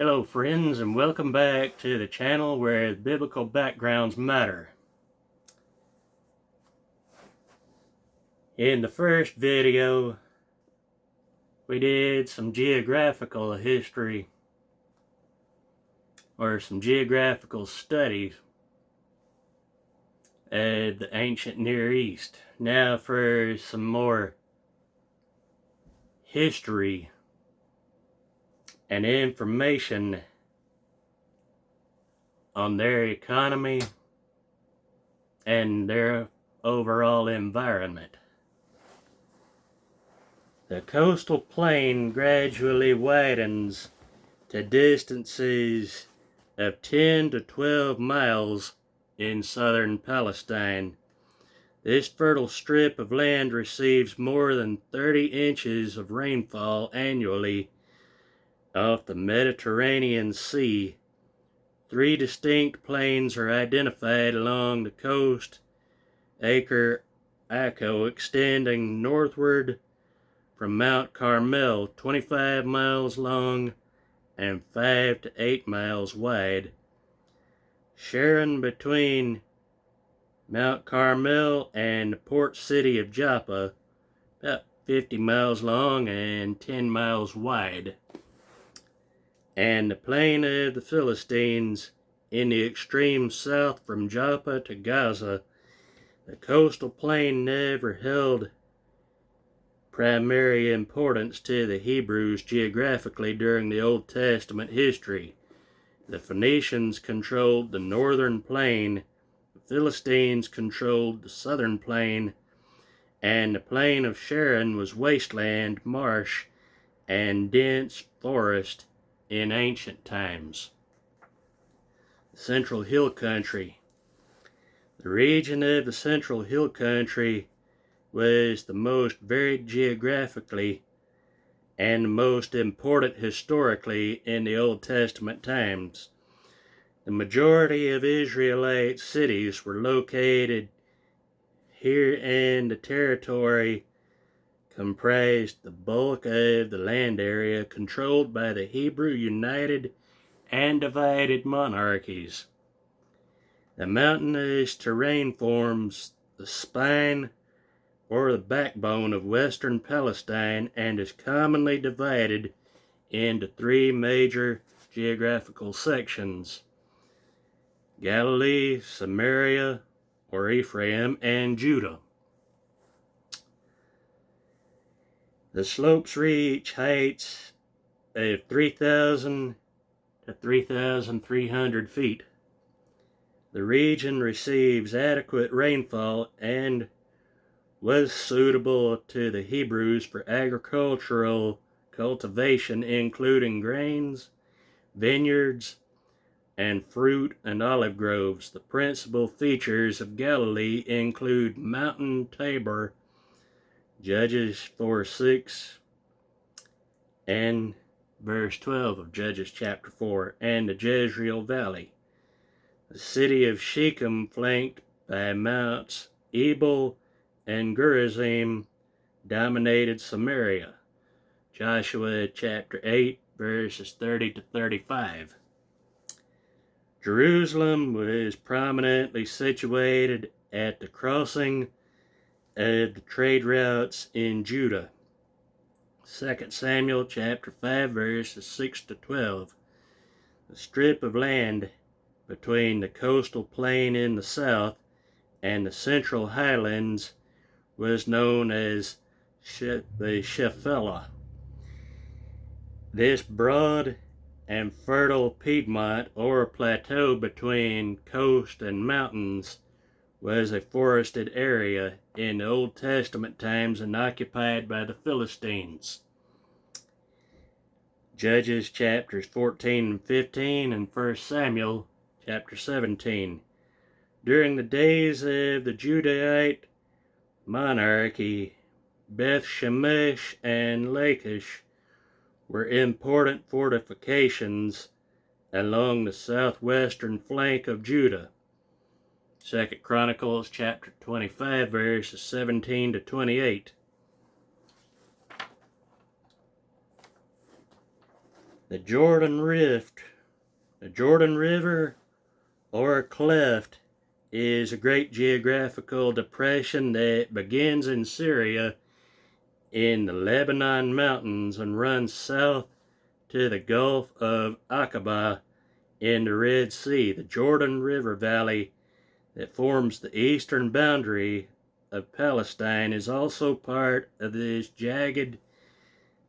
Hello friends, and welcome back to the channel where biblical backgrounds matter. In the first video, we did some geographical history, or some geographical studies of the ancient Near East. Now for some more history and information on their economy and their overall environment. The coastal plain gradually widens to distances of 10 to 12 miles in southern Palestine. This fertile strip of land receives more than 30 inches of rainfall annually off the Mediterranean Sea. 3 distinct plains are identified along the coast, Acre Echo extending northward from Mount Carmel, 25 miles long and 5 to 8 miles wide. Sharon between Mount Carmel and the port city of Joppa, about 50 miles long and 10 miles wide. And the plain of the Philistines in the extreme south from Joppa to Gaza. The coastal plain never held primary importance to the Hebrews geographically during the Old Testament history. The Phoenicians controlled the northern plain, the Philistines controlled the southern plain, and the plain of Sharon was wasteland, marsh, and dense forest in ancient times. The Central Hill Country. The region of the Central Hill Country was the most varied geographically and the most important historically in the Old Testament times. The majority of Israelite cities were located here, and the territory comprised the bulk of the land area controlled by the Hebrew United and Divided Monarchies. The mountainous terrain forms the spine or the backbone of western Palestine and is commonly divided into 3 major geographical sections: Galilee, Samaria or Ephraim, and Judah. The slopes reach heights of 3,000 to 3,300 feet. The region receives adequate rainfall and was suitable to the Hebrews for agricultural cultivation, including grains, vineyards, and fruit and olive groves. The principal features of Galilee include Mountain Tabor, Judges 4:6 and verse 12 of Judges chapter 4, and the Jezreel Valley. The city of Shechem, flanked by Mounts Ebal and Gerizim, dominated Samaria. Joshua chapter 8 verses 30 to 35. Jerusalem was prominently situated at the crossing of the trade routes in Judah. 2 Samuel chapter 5 verses 6 to 12. The strip of land between the coastal plain in the south and the central highlands was known as the Shephelah. This broad and fertile Piedmont, or plateau between coast and mountains, was a forested area in the Old Testament times and occupied by the Philistines. Judges chapters 14 and 15 and 1 Samuel chapter 17. During the days of the Judahite monarchy, Beth Shemesh and Lachish were important fortifications along the southwestern flank of Judah. 2 Chronicles chapter 25 verses 17 to 28. The Jordan Rift, the Jordan River, or cleft, is a great geographical depression that begins in Syria in the Lebanon mountains and runs south to the Gulf of Aqaba in the Red Sea. The Jordan River Valley that forms the eastern boundary of Palestine is also part of this jagged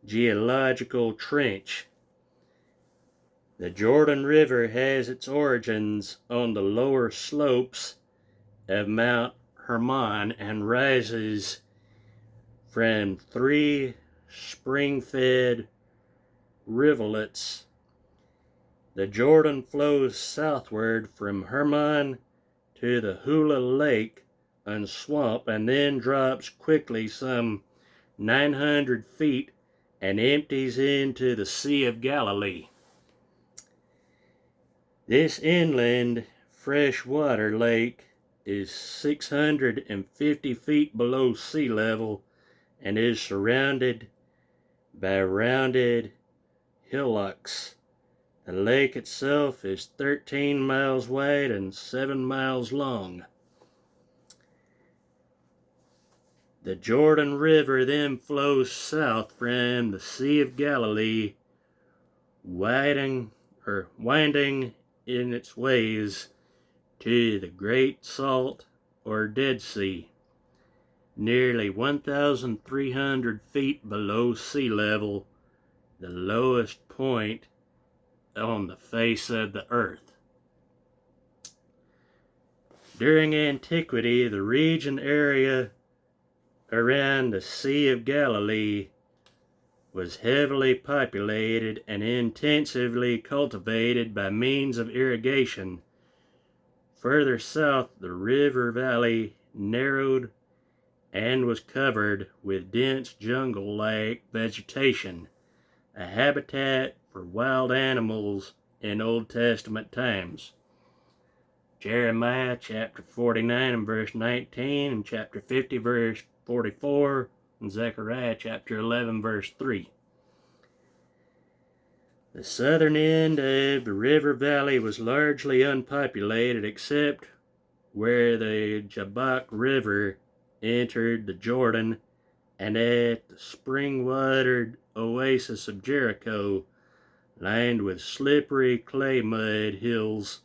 geological trench. The Jordan River has its origins on the lower slopes of Mount Hermon and rises from three spring-fed rivulets. The Jordan flows southward from Hermon to the Hula Lake and swamp, and then drops quickly some 900 feet and empties into the Sea of Galilee. This inland freshwater lake is 650 feet below sea level and is surrounded by rounded hillocks. The lake itself is 13 miles wide and 7 miles long. The Jordan River then flows south from the Sea of Galilee, winding in its ways to the Great Salt or Dead Sea, nearly 1,300 feet below sea level, the lowest point on the face of the earth. During antiquity, the region area around the Sea of Galilee was heavily populated and intensively cultivated by means of irrigation. Further south, the river valley narrowed and was covered with dense jungle-like vegetation, a habitat for wild animals in Old Testament times. Jeremiah chapter 49 and verse 19, and chapter 50 verse 44, and Zechariah chapter 11 verse 3. The southern end of the river valley was largely unpopulated except where the Jabbok River entered the Jordan, and at the spring-watered oasis of Jericho, lined with slippery clay mud hills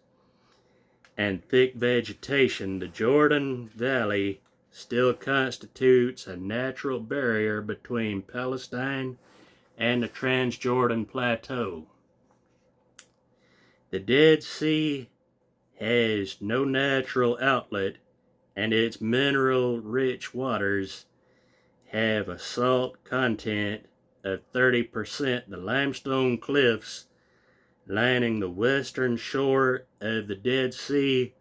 and thick vegetation. The Jordan Valley still constitutes a natural barrier between Palestine and the Transjordan Plateau. The Dead Sea has no natural outlet, and its mineral-rich waters have a salt content of 30%. The limestone cliffs lining the western shore of the Dead Sea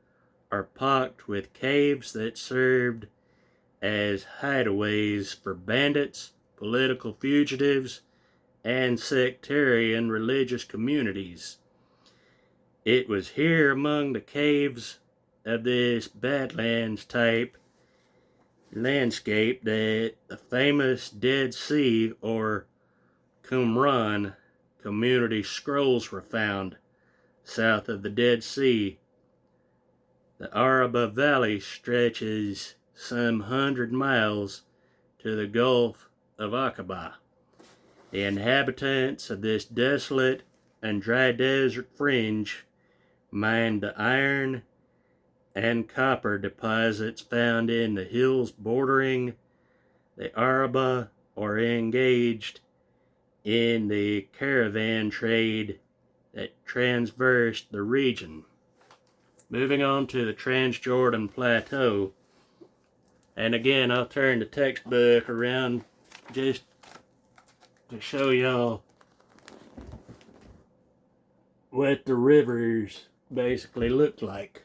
are pocked with caves that served as hideaways for bandits, political fugitives, and sectarian religious communities. It was here among the caves of this Badlands type landscape that the famous Dead Sea or Qumran community scrolls were found. South of the Dead Sea, the Araba Valley stretches some 100 miles to the Gulf of Aqaba. The inhabitants of this desolate and dry desert fringe mined the iron and copper deposits found in the hills bordering the Araba, or engaged in the caravan trade that traversed the region. Moving on to the Transjordan Plateau, and again I'll turn the textbook around just to show y'all what the rivers basically look like.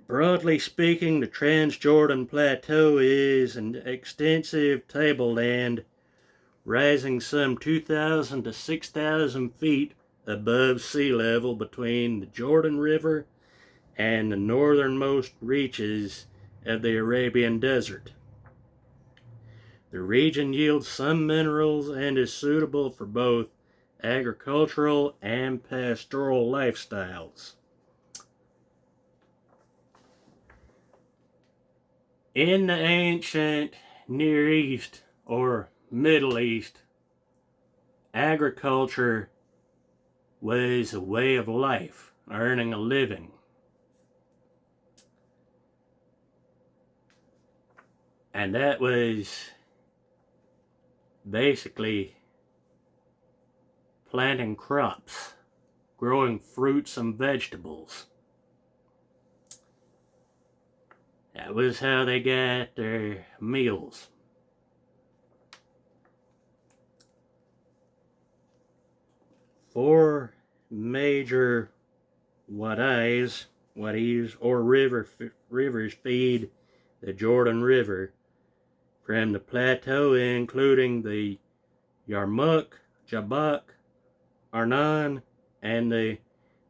Broadly speaking, the Transjordan Plateau is an extensive tableland rising some 2,000 to 6,000 feet above sea level between the Jordan River and the northernmost reaches of the Arabian Desert. The region yields some minerals and is suitable for both agricultural and pastoral lifestyles. In the ancient Near East or Middle East, agriculture was a way of life, earning a living. And that was basically planting crops, growing fruits and vegetables. That was how they got their meals. Four major wadis or rivers feed the Jordan River from the plateau, including the Yarmouk, Jabbok, Arnon, and the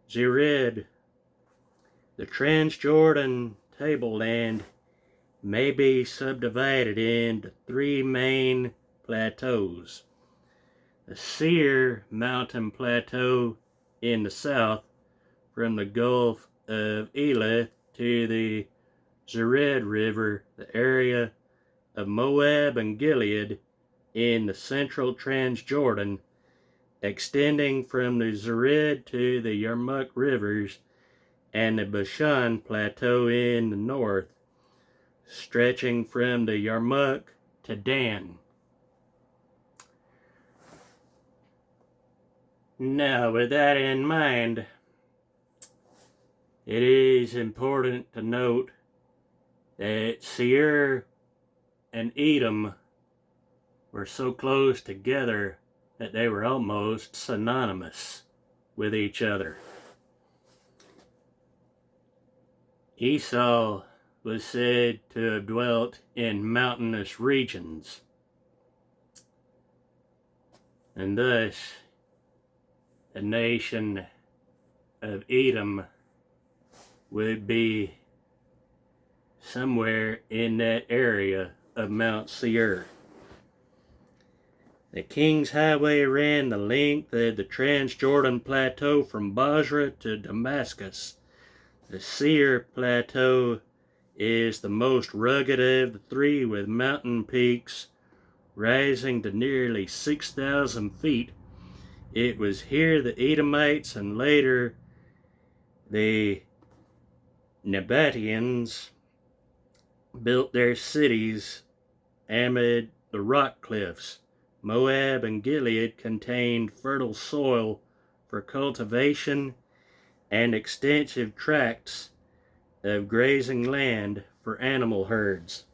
Zered. The Transjordan tableland may be subdivided into three main plateaus. The Seir mountain plateau in the south, from the Gulf of Elah to the Zered River, the area of Moab and Gilead in the central Transjordan, extending from the Zered to the Yarmouk rivers, and the Bashan Plateau in the north, stretching from the Yarmouk to Dan. Now, with that in mind, it is important to note that Seir and Edom were so close together that they were almost synonymous with each other. Esau was said to have dwelt in mountainous regions, and thus the nation of Edom would be somewhere in that area of Mount Seir. The King's Highway ran the length of the Transjordan Plateau from Basra to Damascus. The Seir Plateau is the most rugged of the three, with mountain peaks rising to nearly 6,000 feet. It was here the Edomites and later the Nabateans built their cities amid the rock cliffs. Moab and Gilead contained fertile soil for cultivation and extensive tracts of grazing land for animal herds.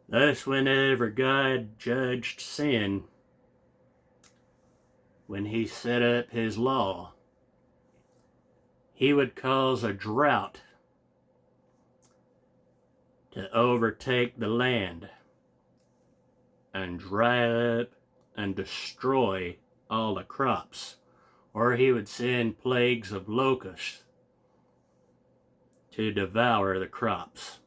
Thus, whenever God judged sin, when he set up his law, he would cause a drought to overtake the land and dry up and destroy all the crops. Or he would send plagues of locusts to devour the crops.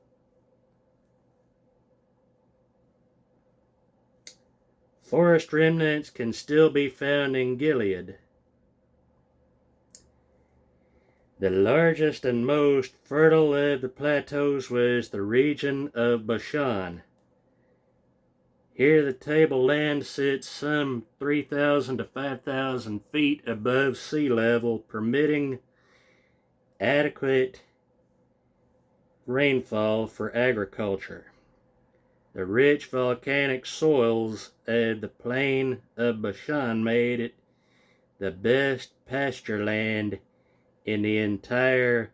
Forest remnants can still be found in Gilead. The largest and most fertile of the plateaus was the region of Bashan. Here the tableland sits some 3,000 to 5,000 feet above sea level, permitting adequate rainfall for agriculture. The rich volcanic soils of the plain of Bashan made it the best pasture land in the entire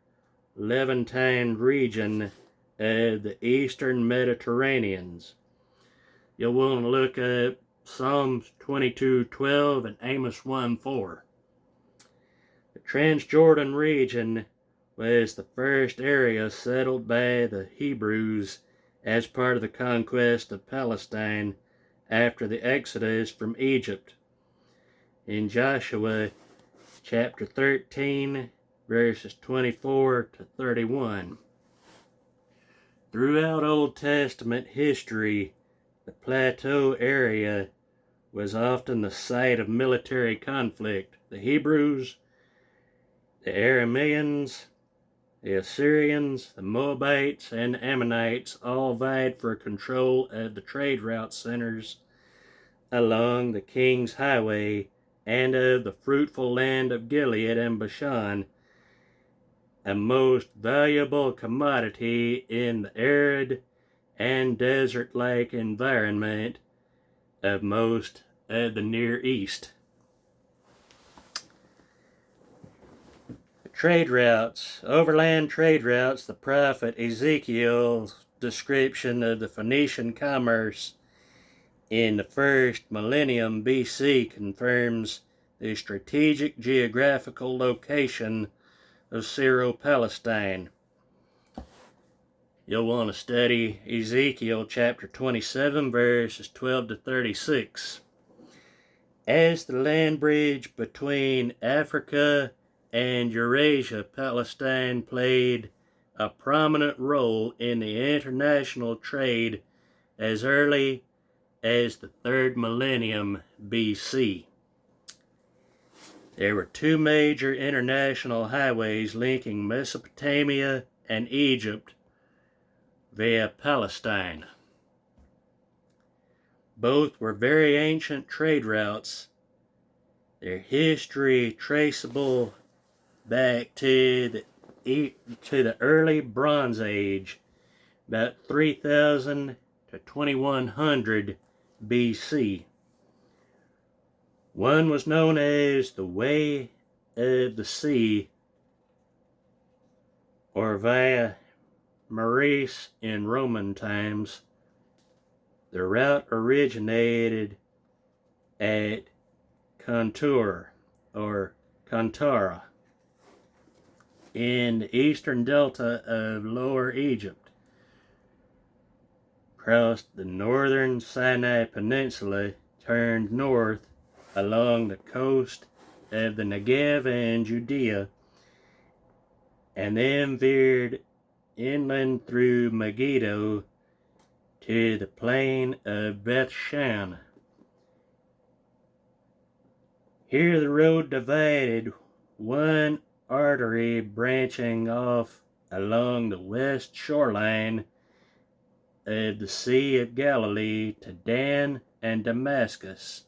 Levantine region of the eastern Mediterraneans. You'll want to look up Psalms 22:12 and Amos 1:4. The Transjordan region was the first area settled by the Hebrews as part of the conquest of Palestine after the Exodus from Egypt. In Joshua chapter 13, verses 24 to 31. Throughout Old Testament history, the plateau area was often the site of military conflict. The Hebrews, the Arameans, the Assyrians, the Moabites, and the Ammonites all vied for control of the trade route centers along the King's Highway and of the fruitful land of Gilead and Bashan, a most valuable commodity in the arid and desert-like environment of most of the Near East. Trade routes, overland trade routes. The prophet Ezekiel's description of the Phoenician commerce in the first millennium BC confirms the strategic geographical location of Syro-Palestine. You'll want to study Ezekiel chapter 27, verses 12 to 36. As the land bridge between Africa and Eurasia, Palestine played a prominent role in the international trade as early as the 3rd millennium BC. There were two major international highways linking Mesopotamia and Egypt via Palestine. Both were very ancient trade routes, their history traceable back to the early Bronze Age, about 3000 to 2100 BC. One was known as the Way of the Sea, or Via Maris in Roman times. The route originated at Contour, or Kantara, in the eastern delta of Lower Egypt, crossed the northern Sinai Peninsula, turned north along the coast of the Negev and Judea, and then veered inland through Megiddo to the plain of Bethshan. Here the road divided one artery branching off along the west shoreline of the Sea of Galilee to Dan and Damascus,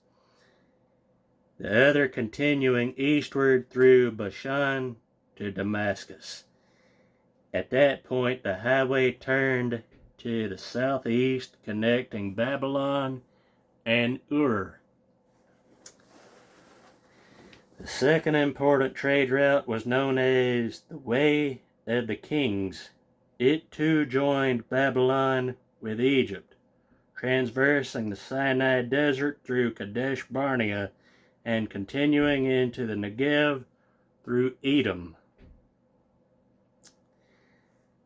the other continuing eastward through Bashan to Damascus. At that point, the highway turned to the southeast, connecting Babylon and Ur. The second important trade route was known as the Way of the Kings. It too joined Babylon with Egypt, traversing the Sinai Desert through Kadesh Barnea and continuing into the Negev through Edom.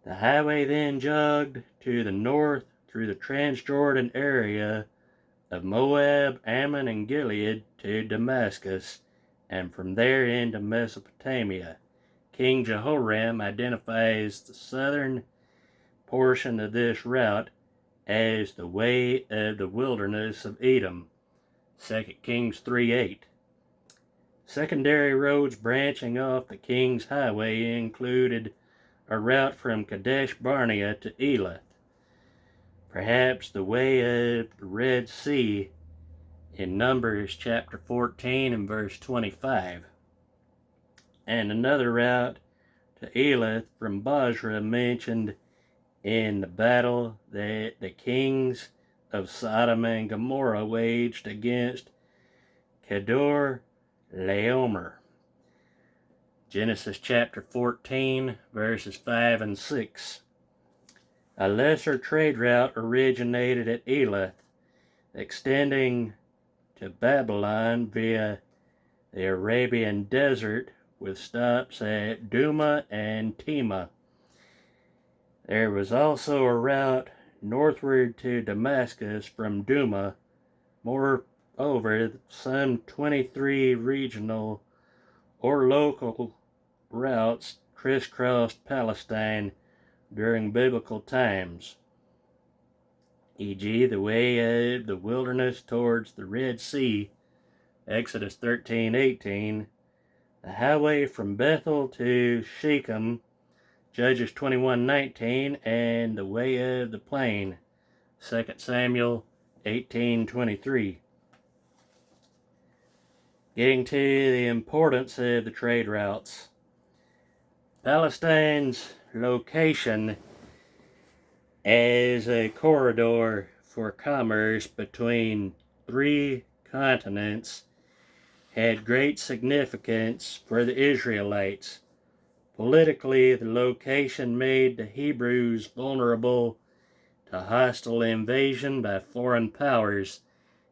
The highway then jogged to the north through the Transjordan area of Moab, Ammon, and Gilead to Damascus, and from there into Mesopotamia. King Jehoram identifies the southern portion of this route as the Way of the Wilderness of Edom, 2 Kings 3:8. Secondary roads branching off the King's Highway included a route from Kadesh Barnea to Elath, perhaps the Way of the Red Sea in Numbers chapter 14 and verse 25, and another route to Elath from Bozrah mentioned in the battle that the kings of Sodom and Gomorrah waged against Kedor Laomer. Genesis chapter 14, verses 5 and 6. A lesser trade route originated at Elath, extending to Babylon via the Arabian desert with stops at Duma and Tema. There was also a route northward to Damascus from Duma. Moreover, some 23 regional or local routes crisscrossed Palestine during biblical times, e.g., the way of the wilderness towards the Red Sea, Exodus 13:18, the highway from Bethel to Shechem, Judges 21:19, and the way of the plain, 2 Samuel 18:23. Getting to the importance of the trade routes. Palestine's location as a corridor for commerce between three continents had great significance for the Israelites. Politically, the location made the Hebrews vulnerable to hostile invasion by foreign powers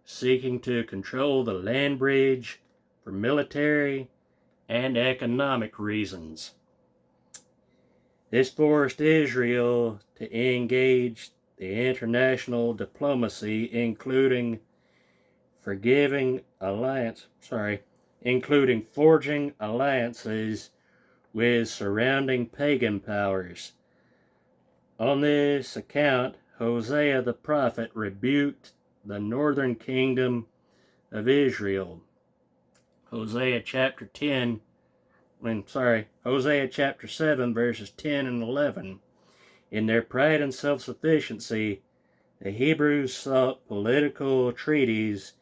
seeking to control the land bridge for military and economic reasons. This forced Israel to engage the international diplomacy, including forging alliances with surrounding pagan powers. On this account, Hosea the prophet rebuked the northern kingdom of Israel. Hosea chapter 7, verses 10 and 11. In their pride and self-sufficiency, the Hebrews sought political treaties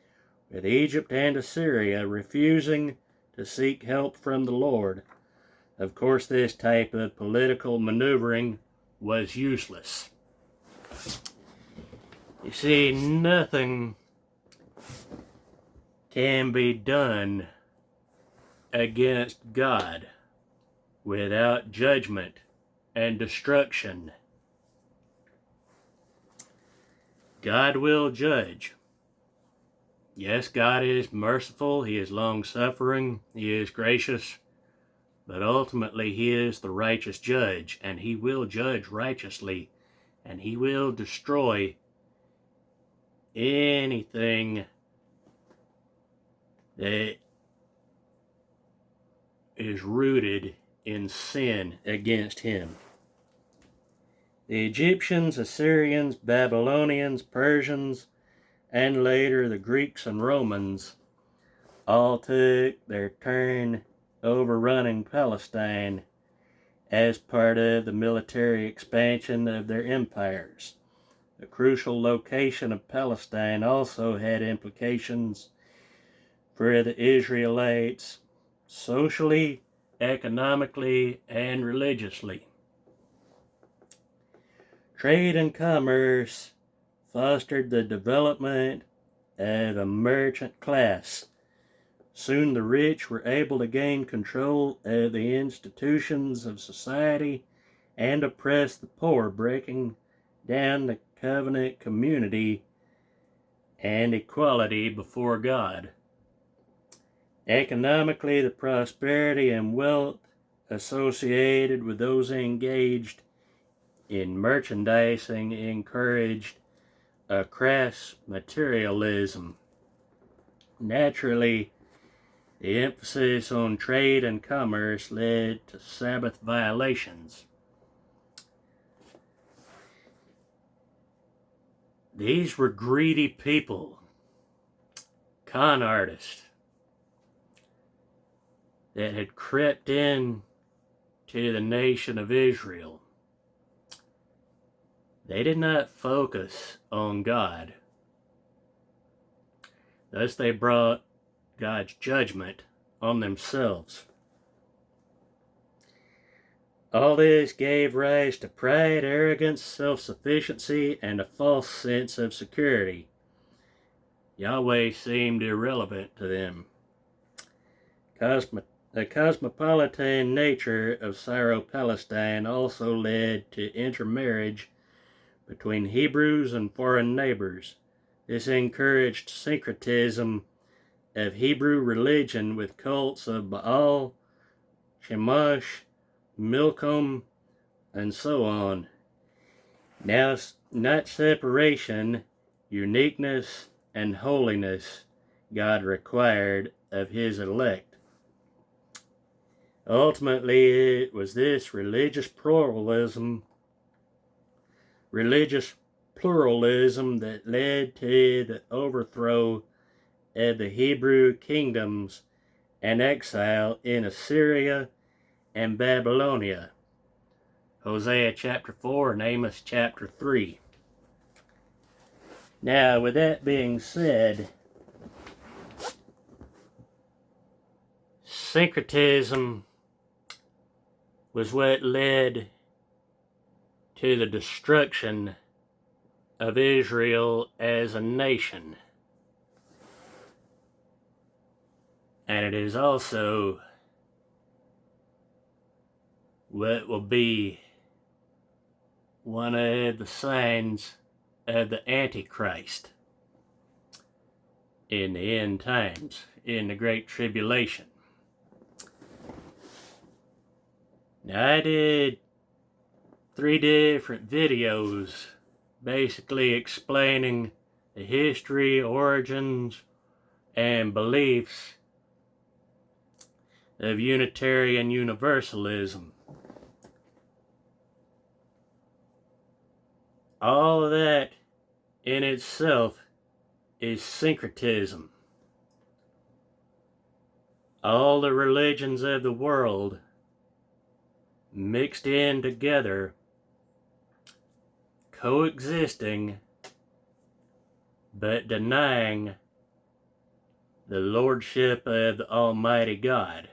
with Egypt and Assyria, refusing to seek help from the Lord. Of course, this type of political maneuvering was useless. You see, nothing can be done against God without judgment and destruction. God will judge. Yes, God is merciful, He is long-suffering, He is gracious, but ultimately He is the righteous judge, and He will judge righteously, and He will destroy anything that is rooted in sin against Him. The Egyptians, Assyrians, Babylonians, Persians, and later the Greeks and Romans all took their turn overrunning Palestine as part of the military expansion of their empires. The crucial location of Palestine also had implications for the Israelites socially, economically, and religiously. Trade and commerce fostered the development of a merchant class. Soon the rich were able to gain control of the institutions of society and oppress the poor, breaking down the covenant community and equality before God. Economically, the prosperity and wealth associated with those engaged in merchandising encouraged a crass materialism. Naturally, the emphasis on trade and commerce led to Sabbath violations. These were greedy people, con artists, that had crept in to the nation of Israel. They did not focus on God. Thus they brought God's judgment on themselves. All this gave rise to pride, arrogance, self-sufficiency, and a false sense of security. Yahweh seemed irrelevant to them. The cosmopolitan nature of Syro-Palestine also led to intermarriage between Hebrews and foreign neighbors. This encouraged syncretism of Hebrew religion with cults of Baal, Shamash, Milcom, and so on. Now, not separation, uniqueness, and holiness God required of His elect. Ultimately, it was this religious pluralism religious pluralism that led to the overthrow of the Hebrew kingdoms and exile in Assyria and Babylonia. Hosea chapter 4 and Amos chapter 3. Now, with that being said, syncretism was what led to the destruction of Israel as a nation. And it is also what will be one of the signs of the Antichrist in the end times, in the Great Tribulation. Now, I did 3 different videos basically explaining the history, origins, and beliefs of Unitarian Universalism. All of that in itself is syncretism. All the religions of the world mixed in together, coexisting, but denying the lordship of the Almighty God.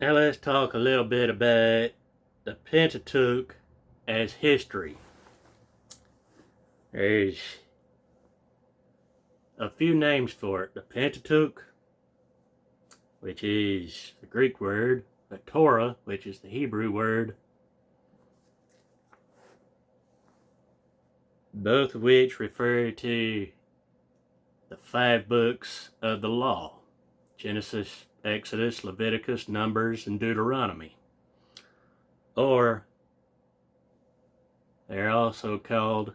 Now let's talk a little bit about the Pentateuch as history. There's a few names for it. The Pentateuch, which is the Greek word, the Torah, which is the Hebrew word, both of which refer to the 5 books of the law: Genesis, Exodus, Leviticus, Numbers, and Deuteronomy. Or they're also called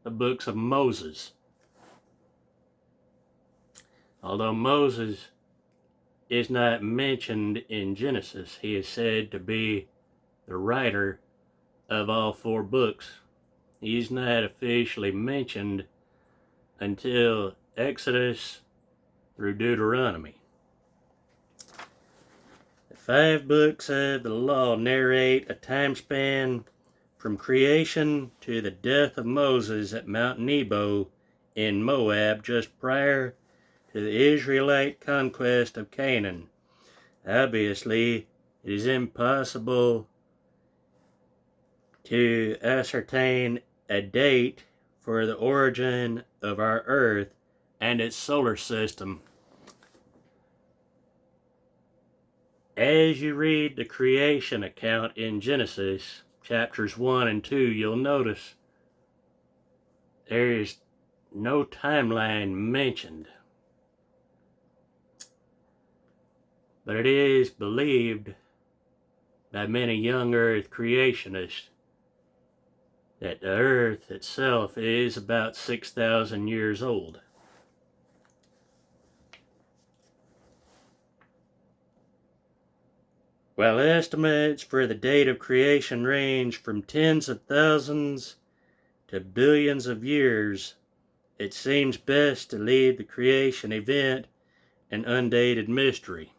the books of Moses. Although Moses is not mentioned in Genesis, he is said to be the writer of all 4 books. He's not officially mentioned until Exodus through Deuteronomy. The 5 books of the law narrate a time span from creation to the death of Moses at Mount Nebo in Moab, just prior to the Israelite conquest of Canaan. Obviously, it is impossible to ascertain a date for the origin of our Earth and its solar system. As you read the creation account in Genesis, chapters 1 and 2, you'll notice there is no timeline mentioned. But it is believed by many young Earth creationists that the Earth itself is about 6,000 years old. While estimates for the date of creation range from tens of thousands to billions of years, it seems best to leave the creation event an undated mystery.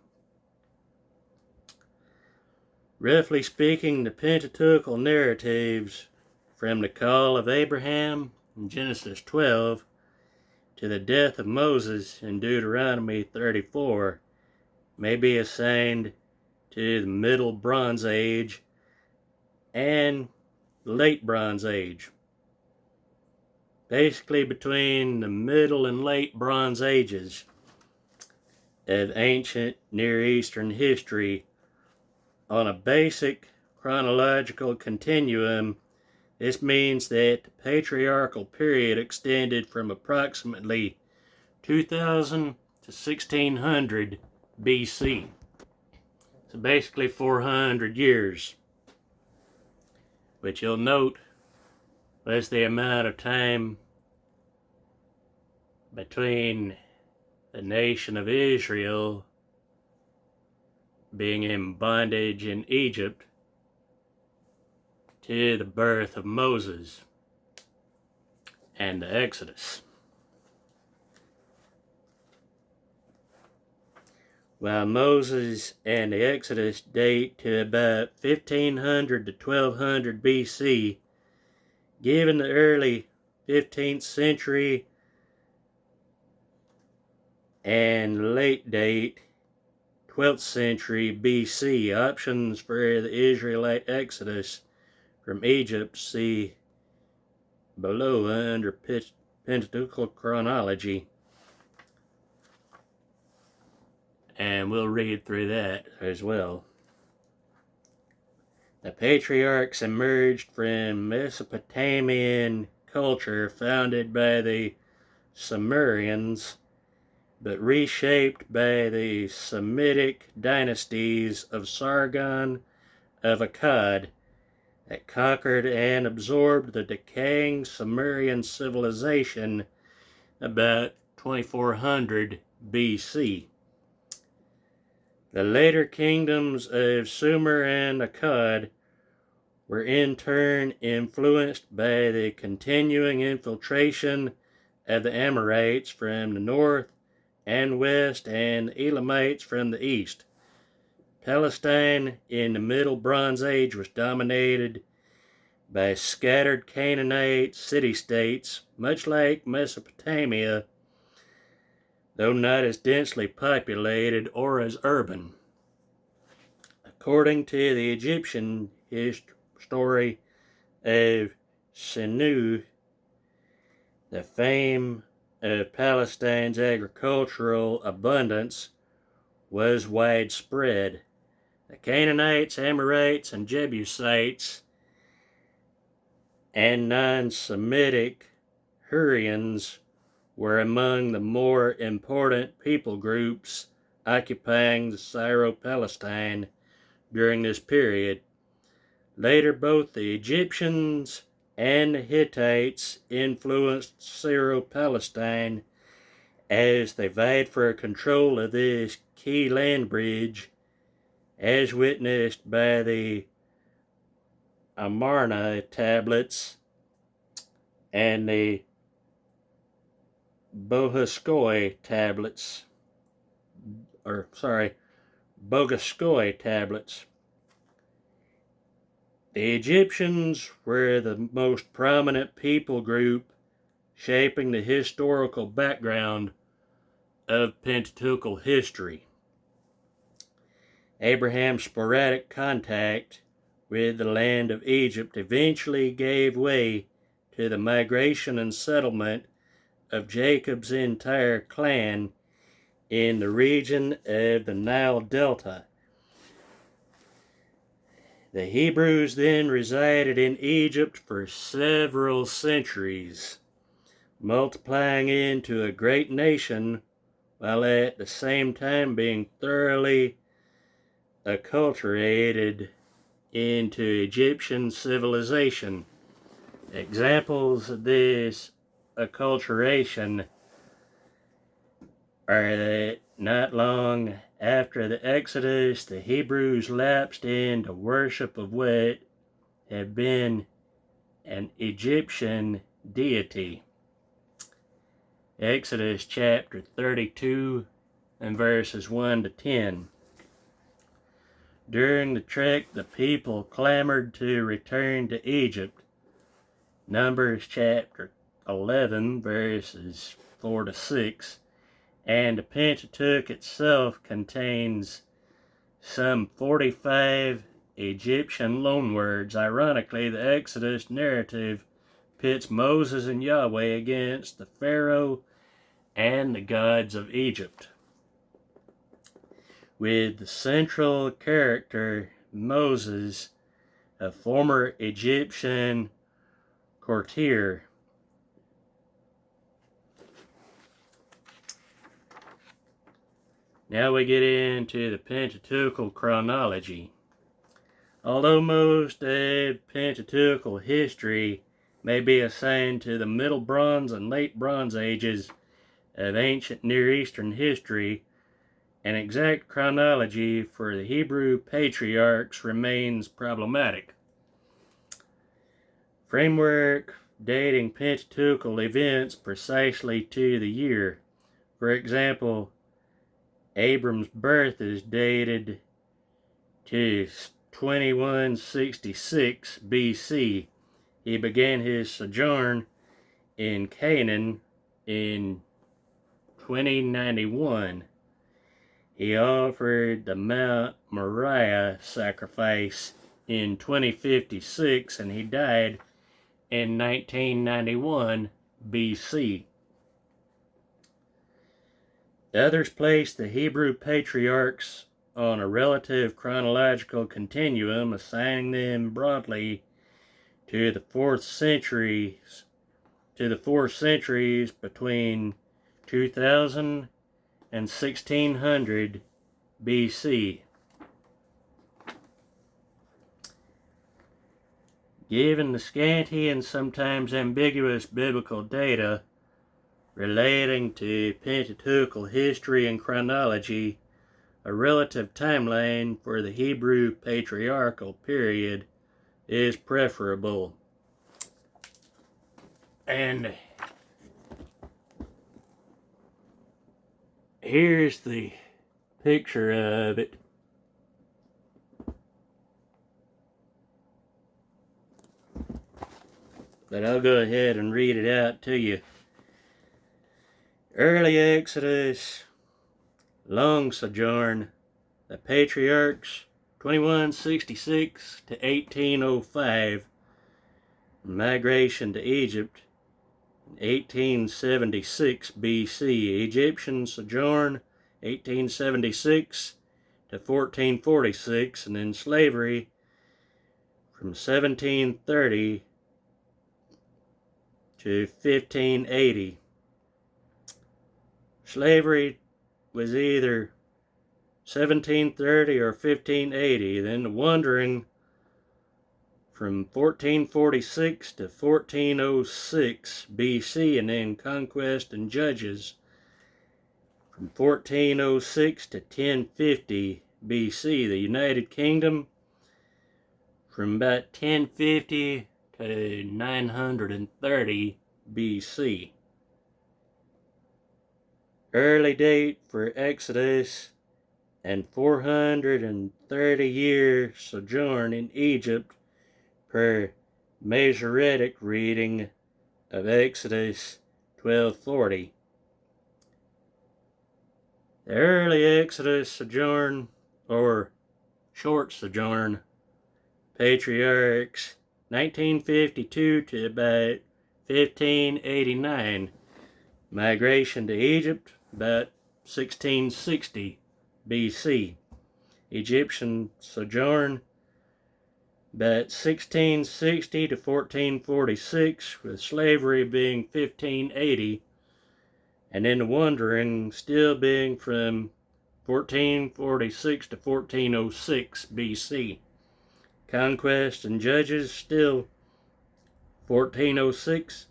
Roughly speaking, the Pentateuchal narratives, from the call of Abraham in Genesis 12 to the death of Moses in Deuteronomy 34, may be assigned to the Middle Bronze Age and Late Bronze Age. Basically between the Middle and Late Bronze Ages of ancient Near Eastern history. On a basic chronological continuum, this means that the patriarchal period extended from approximately 2000 to 1600 BC. So basically 400 years. But you'll note was the amount of time between the nation of Israel being in bondage in Egypt to the birth of Moses and the Exodus. While Moses and the Exodus date to about 1500 to 1200 BC, given the early 15th century and late date 12th century BC, options for the Israelite Exodus from Egypt see below under Pentateuchal chronology, and we'll read through that as well. The patriarchs emerged from Mesopotamian culture founded by the Sumerians, but reshaped by the Semitic dynasties of Sargon of Akkad that conquered and absorbed the decaying Sumerian civilization about 2400 BC. The later kingdoms of Sumer and Akkad were in turn influenced by the continuing infiltration of the Amorites from the north and west and the Elamites from the east. Palestine in the Middle Bronze Age was dominated by scattered Canaanite city-states, much like Mesopotamia, though not as densely populated or as urban. According to the Egyptian story of Sinu, the fame of Palestine's agricultural abundance was widespread. The Canaanites, Amorites, and Jebusites and non-Semitic Hurrians were among the more important people groups occupying the Syro-Palestine during this period. Later, both the Egyptians and the Hittites influenced Syro-Palestine as they vied for control of this key land bridge, as witnessed by the Amarna tablets and the Bogaskoi tablets. The Egyptians were the most prominent people group shaping the historical background of Pentateuchal history. Abraham's sporadic contact with the land of Egypt eventually gave way to the migration and settlement of Jacob's entire clan in the region of the Nile Delta. The Hebrews then resided in Egypt for several centuries, multiplying into a great nation while at the same time being thoroughly acculturated into Egyptian civilization. Examples of this acculturation are that not long after the Exodus, the Hebrews lapsed into worship of what had been an Egyptian deity. Exodus chapter 32 and verses 1 to 10. During the trek, the people clamored to return to Egypt. Numbers chapter 11 verses 4 to 6. And the Pentateuch itself contains some 45 Egyptian loanwords. Ironically, the Exodus narrative pits Moses and Yahweh against the Pharaoh and the gods of Egypt, with the central character Moses, a former Egyptian courtier. Now we get into the Pentateuchal chronology. Although most of Pentateuchal history may be assigned to the Middle Bronze and Late Bronze Ages of ancient Near Eastern history. An exact chronology for the Hebrew patriarchs remains problematic. Framework dating Pentateuchal events precisely to the year. For example, Abram's birth is dated to 2166 BC. He began his sojourn in Canaan in 2091. He offered the Mount Moriah sacrifice in 2056, and he died in 1991 BC. Others place the Hebrew patriarchs on a relative chronological continuum, assigning them broadly to the fourth centuries between 2000 and 1600 BC. Given the scanty and sometimes ambiguous biblical data relating to Pentateuchal history and chronology, a relative timeline for the Hebrew patriarchal period is preferable. And here's the picture of it. But I'll go ahead and read it out to you. Early Exodus, long sojourn, the patriarchs 2166 to 1805, migration to Egypt 1876 BC, Egyptian sojourn 1876 to 1446, and then slavery from 1730 to 1580. Slavery was either 1730 or 1580, then the wandering from 1446 to 1406 BC, and then conquest and judges from 1406 to 1050 BC. The United Kingdom from about 1050 to 930 BC. Early date for Exodus and 430-year sojourn in Egypt per Masoretic reading of Exodus 1240. The early Exodus sojourn, or short sojourn, patriarchs 1952 to about 1589. Migration to Egypt about 1660 BC. Egyptian sojourn about 1660 to 1446, with slavery being 1580, and then the wandering still being from 1446 to 1406 BC. Conquest and judges still 1406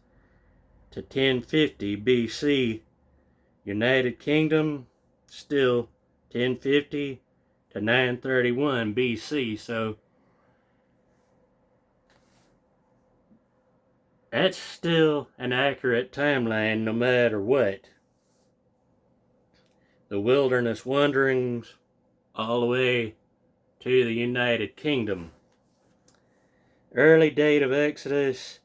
to 1050 BC. United Kingdom still 1050 to 931 BC. So that's still an accurate timeline no matter what. The wilderness wanderings all the way to the United Kingdom. Early date of Exodus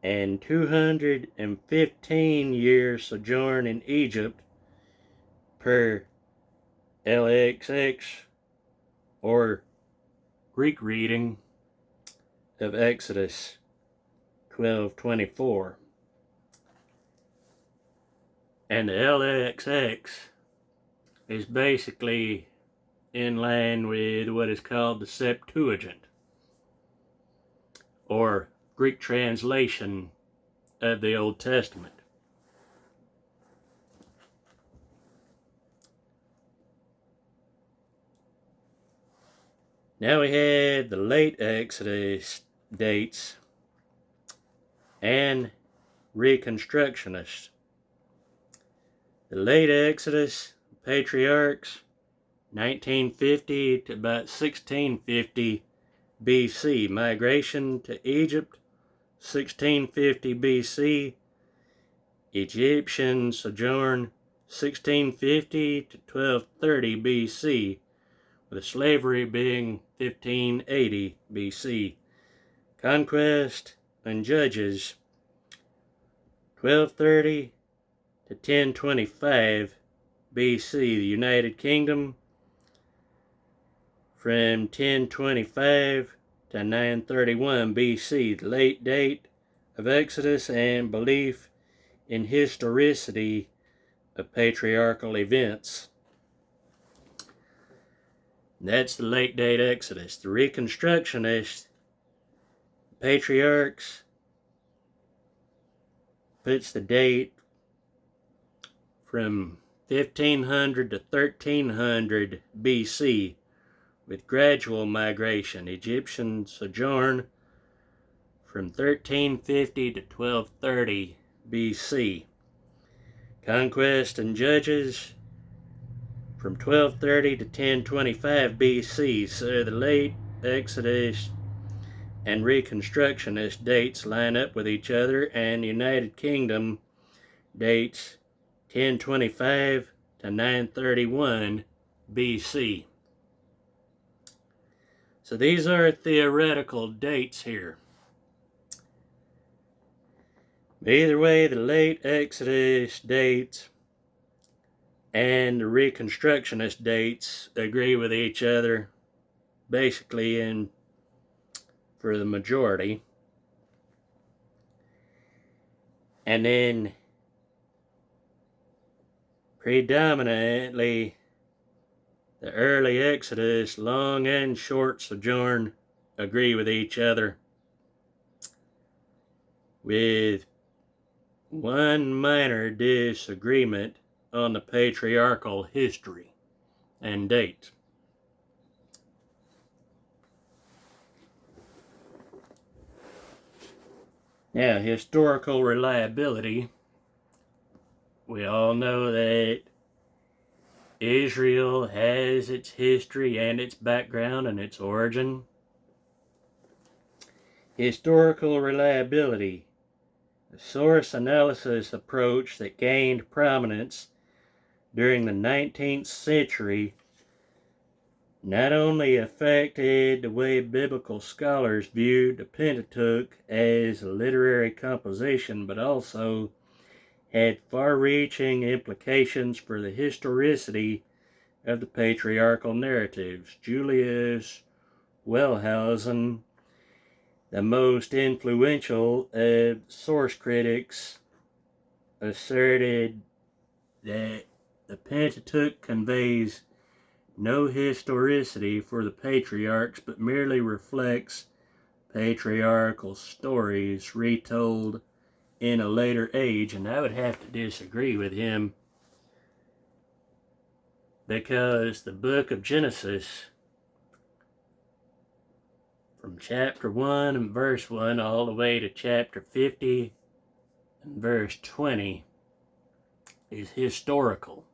and 215-year sojourn in Egypt per LXX, or Greek reading of Exodus 12:24. And the LXX is basically in line with what is called the Septuagint, or Greek translation of the Old Testament. Now we had the late Exodus dates, and Reconstructionists. The late Exodus, patriarchs, 1950 to about 1650 BC. Migration to Egypt, 1650 BC. Egyptian sojourn, 1650 to 1230 BC, with slavery being 1580 BC. Conquest and Judges, 1230 to 1025 BC. The United Kingdom, from 1025 to 931 BC. The late date of Exodus and belief in historicity of patriarchal events. That's the late date Exodus. The Reconstructionists, patriarchs, puts the date from 1500 to 1300 BC, with gradual migration. Egyptian sojourn from 1350 to 1230 BC. Conquest and Judges from 1230 to 1025 BC. So the late Exodus and Reconstructionist dates line up with each other, and United Kingdom dates 1025 to 931 BC. So these are theoretical dates here. Either way, the late Exodus dates and the Reconstructionist dates agree with each other, basically, and for the majority. And then predominantly the early Exodus, long and short sojourn agree with each other, with one minor disagreement on the patriarchal history and date. Now, historical reliability. We all know that Israel has its history and its background and its origin. Historical reliability. The source analysis approach that gained prominence during the 19th century not only affected the way biblical scholars viewed the Pentateuch as a literary composition, but also had far-reaching implications for the historicity of the patriarchal narratives. Julius Wellhausen, the most influential of source critics, asserted that the Pentateuch conveys no historicity for the patriarchs, but merely reflects patriarchal stories retold in a later age. And I would have to disagree with him, because the book of Genesis, from chapter 1 and verse 1 all the way to chapter 50 and verse 20, is historical.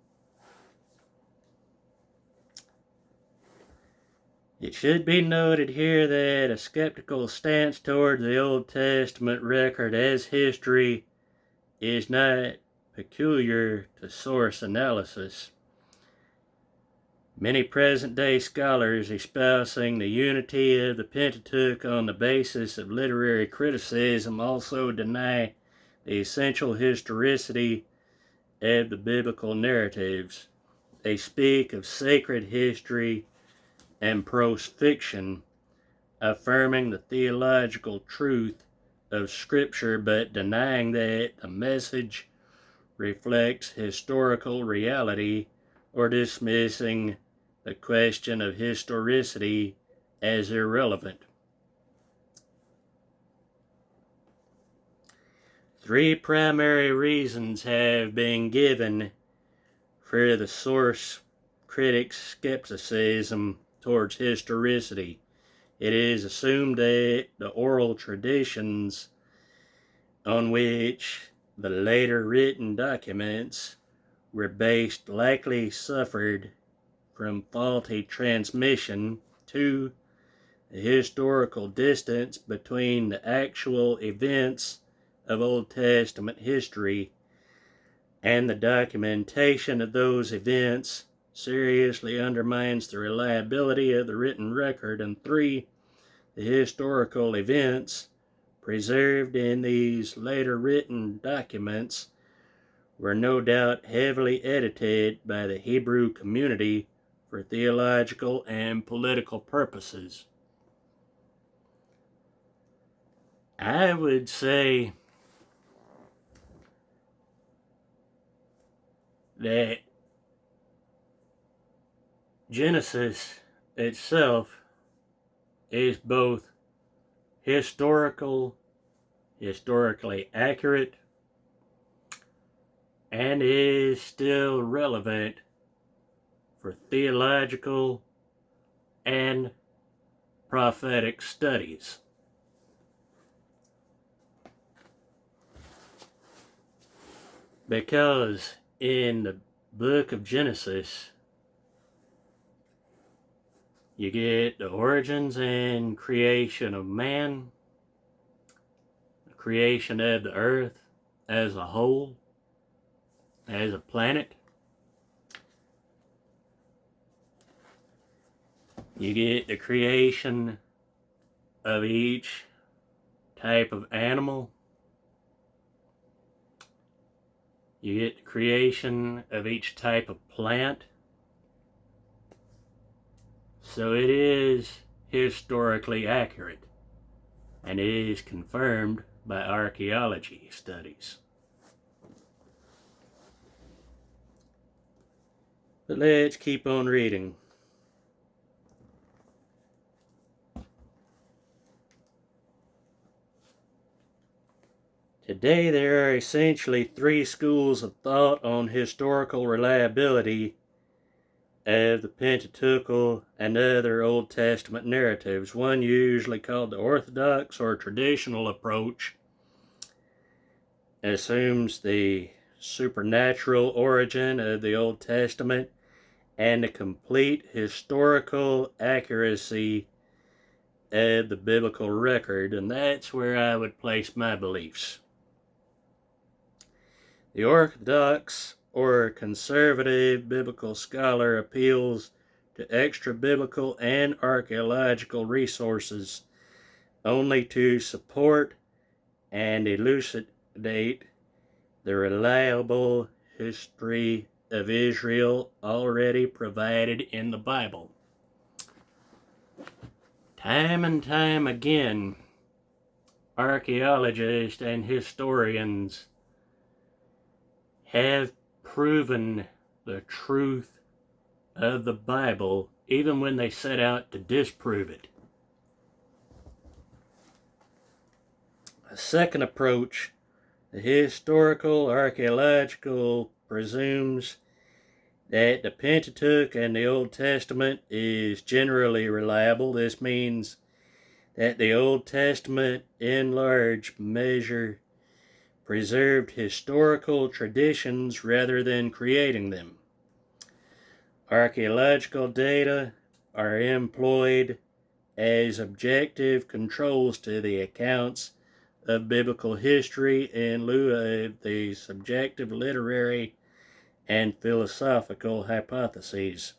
It should be noted here that a skeptical stance toward the Old Testament record as history is not peculiar to source analysis. Many present-day scholars espousing the unity of the Pentateuch on the basis of literary criticism also deny the essential historicity of the biblical narratives. They speak of sacred history and prose fiction, affirming the theological truth of Scripture, but denying that the message reflects historical reality, or dismissing the question of historicity as irrelevant. Three primary reasons have been given for the source critics' skepticism towards historicity. It is assumed that the oral traditions on which the later written documents were based likely suffered from faulty transmission. 2. The historical distance between the actual events of Old Testament history and the documentation of those events seriously undermines the reliability of the written record. And 3. The historical events preserved in these later written documents were no doubt heavily edited by the Hebrew community for theological and political purposes. I would say that Genesis itself is both historically accurate, and is still relevant for theological and prophetic studies. Because in the book of Genesis, you get the origins and creation of man, the creation of the earth as a whole, as a planet. You get the creation of each type of animal. You get the creation of each type of plant. So it is historically accurate, and it is confirmed by archaeology studies. But let's keep on reading. Today there are essentially 3 schools of thought on historical reliability of the Pentateuch and other Old Testament narratives. One, usually called the Orthodox or traditional approach, assumes the supernatural origin of the Old Testament and the complete historical accuracy of the biblical record, and that's where I would place my beliefs. The Orthodox or conservative biblical scholar appeals to extra-biblical and archaeological resources only to support and elucidate the reliable history of Israel already provided in the Bible. Time and time again, archaeologists and historians have proven the truth of the Bible, even when they set out to disprove it. A second approach, the historical archaeological, presumes that the Pentateuch and the Old Testament is generally reliable. This means that the Old Testament in large measure preserved historical traditions rather than creating them. Archaeological data are employed as objective controls to the accounts of biblical history in lieu of the subjective literary and philosophical hypotheses.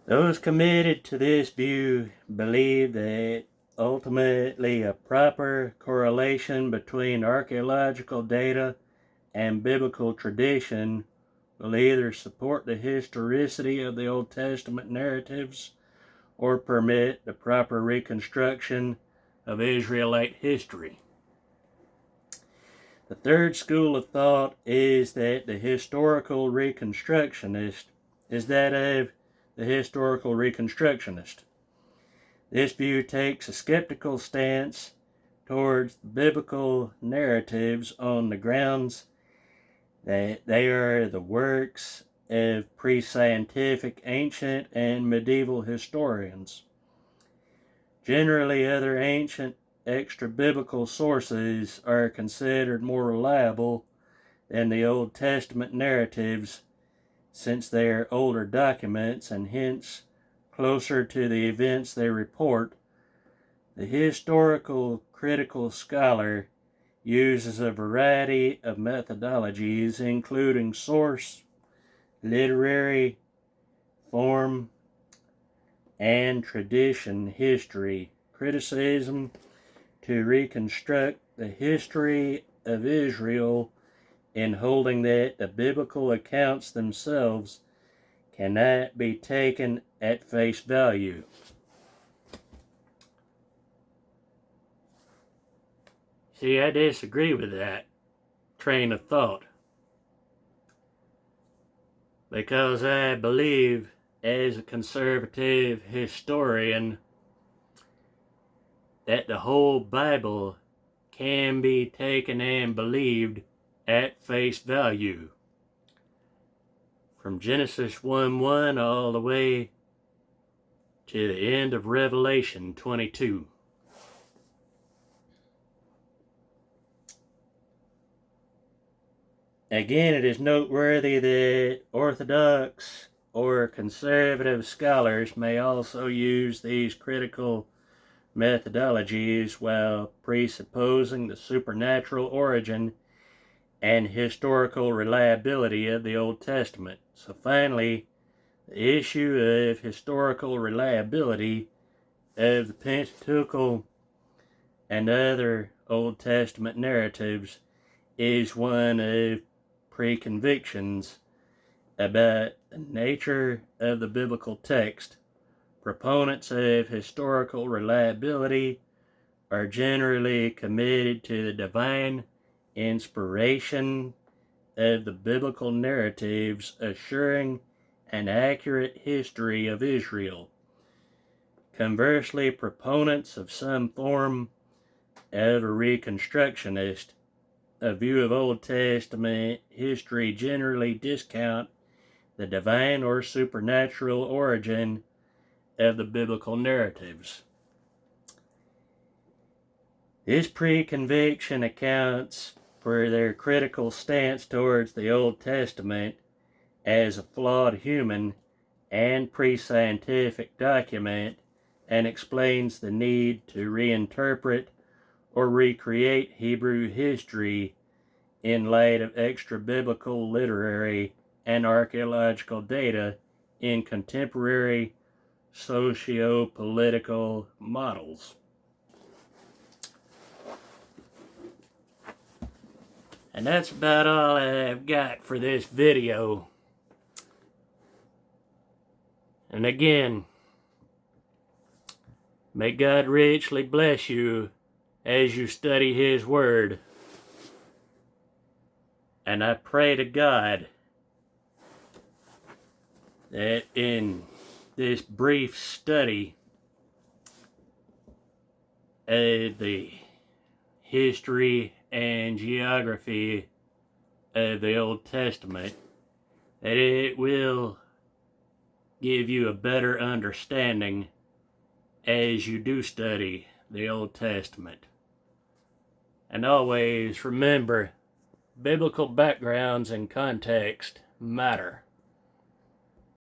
Those committed to this view believe that ultimately a proper correlation between archaeological data and biblical tradition will either support the historicity of the Old Testament narratives or permit the proper reconstruction of Israelite history. The third school of thought is that the historical reconstructionist is that of the historical reconstructionist. This view takes a skeptical stance towards biblical narratives on the grounds that they are the works of pre-scientific ancient and medieval historians. Generally, other ancient extra-biblical sources are considered more reliable than the Old Testament narratives, since they are older documents and hence closer to the events they report. The historical critical scholar uses a variety of methodologies, including source, literary, form, and tradition history criticism to reconstruct the history of Israel, in holding that the biblical accounts themselves cannot be taken at face value. See, I disagree with that train of thought, because I believe, as a conservative historian, that the whole Bible can be taken and believed at face value, from Genesis 1:1 all the way to the end of Revelation 22. Again, it is noteworthy that Orthodox or conservative scholars may also use these critical methodologies while presupposing the supernatural origin and historical reliability of the Old Testament. So finally, the issue of historical reliability of the Pentateuch and other Old Testament narratives is one of preconvictions about the nature of the biblical text. Proponents of historical reliability are generally committed to the divine inspiration of the biblical narratives, assuring an accurate history of Israel. Conversely, proponents of some form of a reconstructionist a view of Old Testament history generally discount the divine or supernatural origin of the biblical narratives. This preconviction accounts for their critical stance towards the Old Testament as a flawed human and pre-scientific document, and explains the need to reinterpret or recreate Hebrew history in light of extra-biblical literary and archaeological data in contemporary socio-political models. And that's about all I've got for this video. And again, may God richly bless you as you study His Word. And I pray to God that in this brief study of the history and geography of the Old Testament, that it will give you a better understanding as you do study the Old Testament. And always remember, biblical backgrounds and context matter.